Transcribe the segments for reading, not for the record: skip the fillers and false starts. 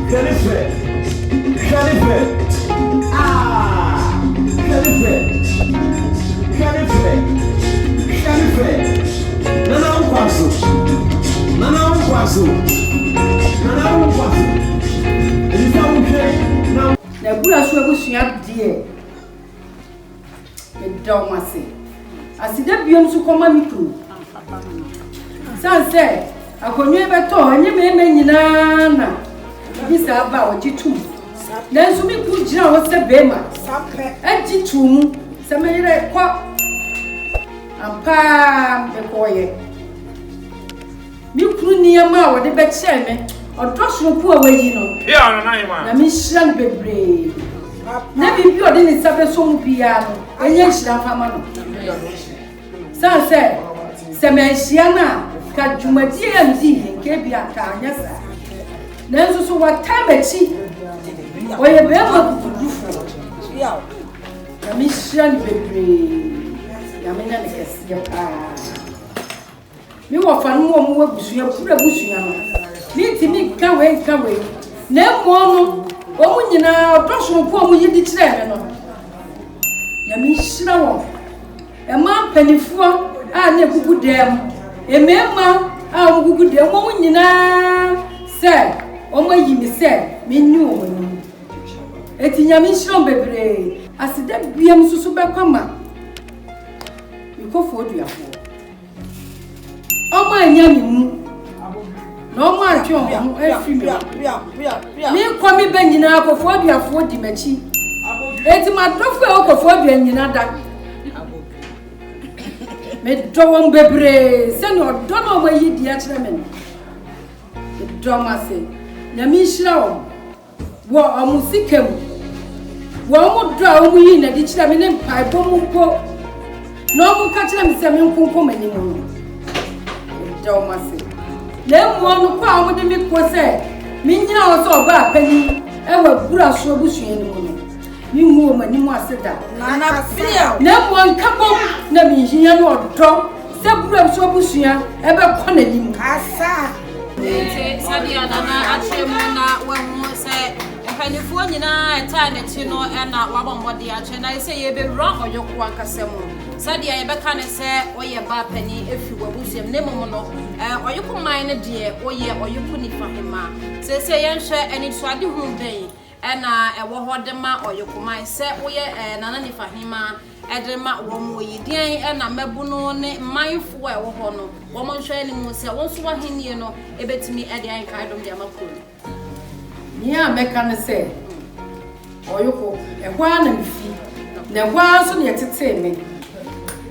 Na bura so abusua die. Me do mase. Asida biom so koma mikro. Sanse akonwe beto anye me nyina na. Bisa ba o gitum. Na nso mi ku gira wo se bema. Sapre. Agitum. Se me yire kwa. Ampa me koye. Mi kru niyama wo de be kye me. Odosho pu awayi no. Ya na Hemaa. Na mi hyiran bebre. Na bibi odi ni sabe so mu bia no. Enye hyiran fama no. Sanse se me hyian na ka dwumadi amdi nke bia ka anya sa. Na nso so watabachi. Oye be ma kudufo. Ya. Na mi hyiran bebre. Ya me na ne kese pa. Mi wo fa no mo abusuya pura busuya no. Mi kawe na mo no o mu nyina odosho ko mu yidi kire no ya mi hira wo e ma panifo a na gugu dem e mema a gugu dem mo mu nyina se o ma yi mi se mi nyu o ni etinya mi hira bebre asida biam susu be kwama ikofo duafo o ma nya mi mu no man tio mo efi mi ko mi be nyina akofo aduafo di machi eti ma dofo e akofo adua nyina da me do won bebre se no do no ma yi di a kire me do ma se na mi hira wo amusikam wo mu do a wo yi na di kire me ne mpai bo mu ko no mu ka kire me se me nkonko manyimu do ma se le mo no kwa mo de mi ko se mi nyina wo so ba pani e wa bura so busua ni mo mi hu o mani mo aseda na fia na mo nkabom na mi hia no odo se bura so busua e be ko na nim asa sadia na achemu na wa mo se panifo nyina eta na chi no e na wa bombode a che na se ye be ro Oyoko ankasemo sadia ye be ka ne se oye ba pani efi wa busem ne mo no Oyoko man ne de oye Oyoko Nifa Hemaa se ye nhwe eni tuade hu ben na e wo hodema Oyoko man se oye nana Nifa Hemaa edema wo mo yidien na mabu no ne manfo e wo ho no wo mo nhwe ni mu se wo so wa henie no ebetimi ede an kai dom de amakuru ni a meka ne se Oyoko e kwa na mfi na kwa so ne tete me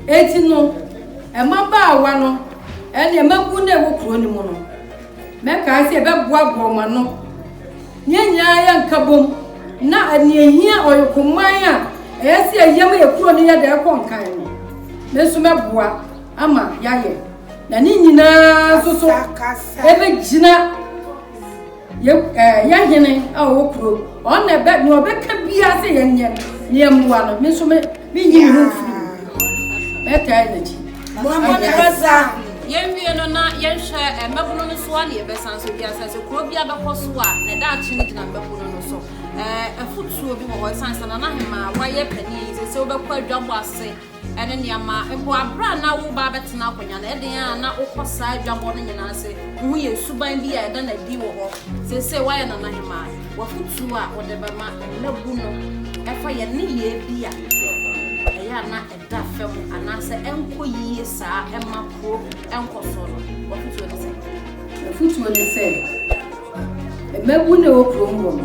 eti no e maba awa no e ne mabu na wo kuro ni mu no meka se e be boa ma no nyanya ya nkabom na aniehia Oyoko man a esi ayam e kuro ni ya da ko nkan no me so meboa ama yaye na ni nyina so so e be gina ya hene a wo kuro on e be no be ka bia se yenye ne amua no me so me nyi hu firi be ka energy mo kasa yenwie no na yenhwe mabuno no so ani e be sanso bia sanso kuro bia be koso a na da chi ni dina mabuno no so afutuo bi wo sansa na Hemaa wa ye pani se wo be kwa adwabo ase ene niama ebo abra na wo ba betena akonya na eden na ukosa adwabo no nyina ase hu ye suban bi ya eda na di wo ho se wa ye na Hemaa wa futuo a wo de be ma labu no efa ye ne ye bia eya na eda fem anase enko yiye saa ema pro enko so no wa futuo ne se mebu ne wo pro mbo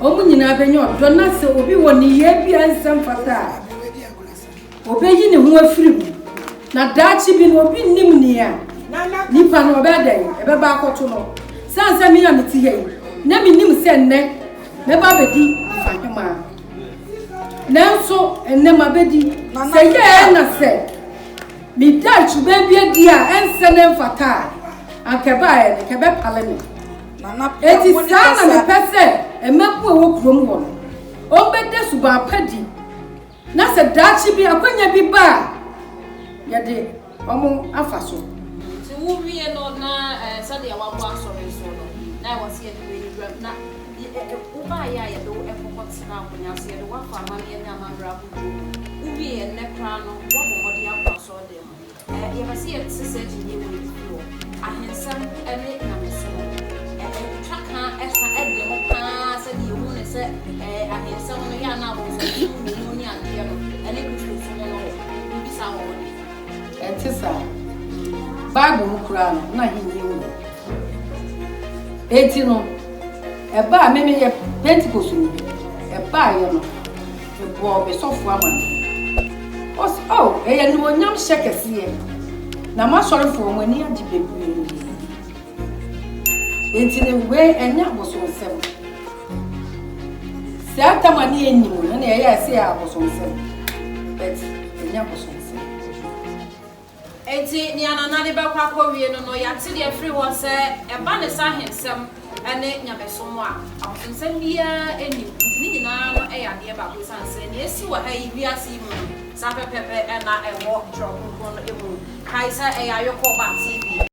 omu nyina benyo do na se obi woni ye bia nsem fata obeyi ne ho afiri na daachi bi no obi nim ne ya nipa no obedai e be ba akoto no sansa mi ya meti ye na mi nim se nne me ba bedi fa Hemaa nanso enne ma bedi se ye na se mi daachi be bia dia ense ne mfata akeba e ne kebe pale me eti sana me pese emepu ewo krom wo o bede suba padi na se daachi bi akwanya bi ba ya de omo afaso ti wo wie no na sadia wa bo asore so no na wo se ye na uba ya ya do e kokoti na akonya se de wa fa amane nya amandra budu ubi en ne kra no wo mo de akwa so de ye ba se ye sese ji ye we flo ahensam ene na meso traka esa ede mo pa se de hu ne se ahensam no ya na wo se ni ni ande no ene kristo so no ubi sa wo etisa Bible kura no na hinye wo eti no eba me ye Pentecost ni eba ye no ebo be sofo amane oh eya ni wonyam shekese ye na ma sori fo mo ni adi bebre eti ni we enya boso nsem se atamani enyimu na eya se ya boso nsem bet enya boso nsem eti ni anana de ba kwa kowie no ya ti de free wo se eba ne sa hensem ene nyabesomo a awonsem bia eni ntini nyina no ya de ba ko sanse ne esi wa ha yi wiase mu sa pepepe na ewo drop ko no emu kaisa Oyoko ba TV